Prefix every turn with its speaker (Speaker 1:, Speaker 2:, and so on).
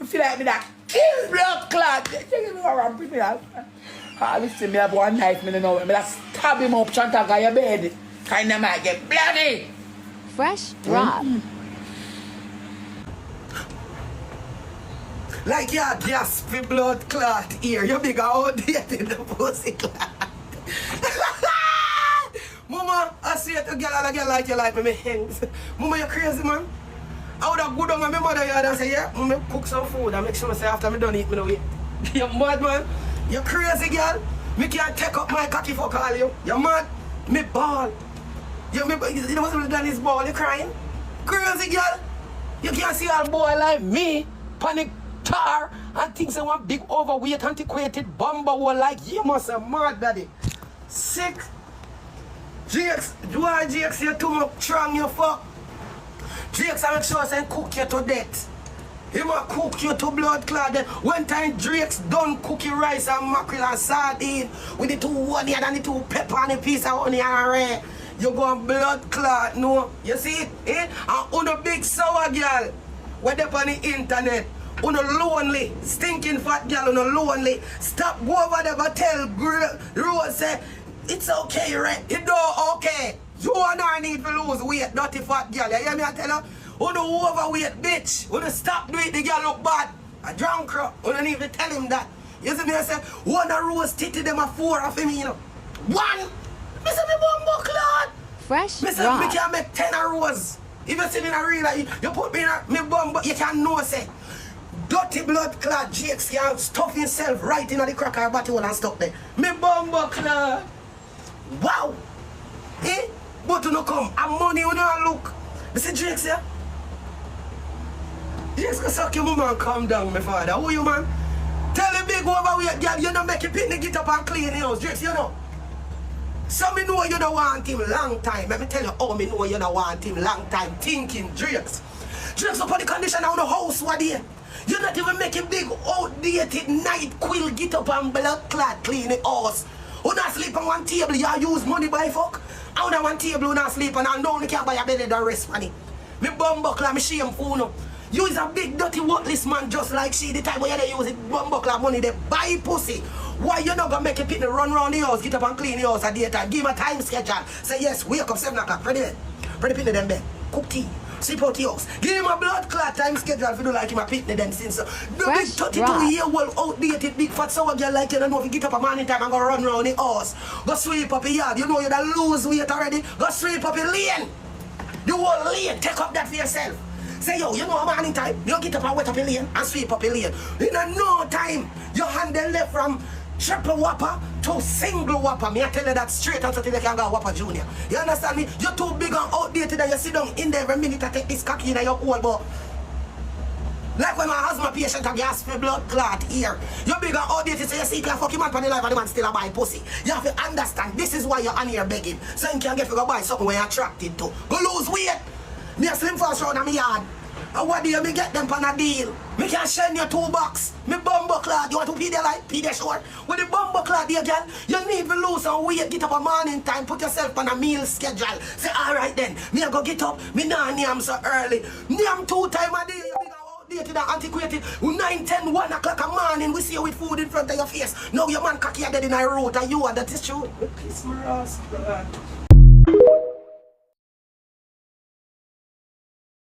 Speaker 1: I feel like me that kill blood clot. Give me a ramp with me that. Listen, me have one knife, me know. Me that stab him up, Chantaga your bed. Kind of might get bloody.
Speaker 2: Fresh drop.
Speaker 3: Like your gaspy blood clot here. You big outdated the pussy clot. Mama, I see it to girl and a girl like you like me hangs. Mama, you crazy, man. I would have go down on my mother yard and say, yeah, Mama, cook some food and make sure I say after me done eat, me no eat. You mad, man? You crazy, girl. Me can't take up my cocky for call you. You mad? Me ball. You know what's done his ball, you crying? Crazy, girl. You can't see a boy like me, panic tar, and things that want big overweight, antiquated bumper like you must have mad, daddy. Sick. GX, why GX you too much strong, you fuck? GX I make sure I cook you to death. He might cook you to blood clot. One time GX done cooking rice and mackerel and sardine with the 2 onion and the 2 pepper and a piece of onion and red. You go on blood clot, no? You see it? Eh? And on a big sour girl, where they on the internet, on a lonely, stinking fat girl, on a lonely. Stop, go over there, go tell Rose, say, it's okay, right? It don't okay. You and I need to lose weight, dirty fat girl. You hear me? I tell her, on the overweight bitch, on the stop do it, the girl look bad. A drunk crap, on don't need to tell him that. You see me? I say, one a Rose titty them a 4 of him, you know. 1! Me say me bumbo clot.
Speaker 2: Fresh
Speaker 3: me say
Speaker 2: drop.
Speaker 3: me can make 10 a Rose. If you see me in a real life, you put me in a me bumbo, you can know say. Dirty blood clot, GX can stuff himself right in the cracker bottle and stuff there. Me bumbo clot. Wow! Eh? But you no come, and money you no look. You see GX here? GX go suck your mama and calm down, my father. Who you, man? Tell the big overweight girl you don't make your picnic get up and clean the house. GX, you know? So me know you don't want him long time. Let me tell you how me know you don't want him long time. Thinking GX. GX up on the condition of the house what there. You're not even making big outdated night quill get up and blood clot clean the house. You not sleep on one table, you use money by fuck. Out on one table, you not sleep and I know you can't buy a bed and rest money. Me bumbuckler, me shameful no. You is a big dirty worthless man just like she. The time where you use it bumbuckler money, they buy pussy. Why you not gonna make a pit run around the house, get up and clean the house at daytime? Give him a time schedule. Say yes, wake up 7 o'clock, ready bed. Ready pit them bed. Cook tea. Sleep out the house. Give him a blood clot time schedule if you do like him a pitney then since. The big 32-year-old outdated big fat sour girl like you don't know if you get up a morning time and go run around the house. Go sweep up your yard. You know you done lose weight already. Go sweep up your lane. The whole lane. Take up that for yourself. Say yo, you know a morning time. You get up and wet up your lane and sweep up your lane. In a no time, your handle left from triple whopper to single whopper. Me I tell you that straight until they can go whopper junior. You understand me? You're too big and outdated and you sit down in there every minute I take this cocky in your hole, but like when my asthma patient a gas for blood clot here. You're big and outdated so you see you can fuck him man for the life and the man still a buy pussy. You have to understand this is why you're on here begging. So you can get to go buy something where you're attracted to. Go lose weight. Me a slim fast round in my yard. And what do you me get them on a deal? Me can send you $2. Me bumbo clot, you want to pay their life, pay their short. With the bumbo clot there again, you need to lose some weight, get up a morning time, put yourself on a meal schedule. Say, alright then, me I go get up, me nah name so early. Name 2 times a day, you big outdated and antiquated. 9, 10, 1 o'clock a morning, we see you with food in front of your face. Now your man cocky are dead in a road and you are that is true. Kiss my ass,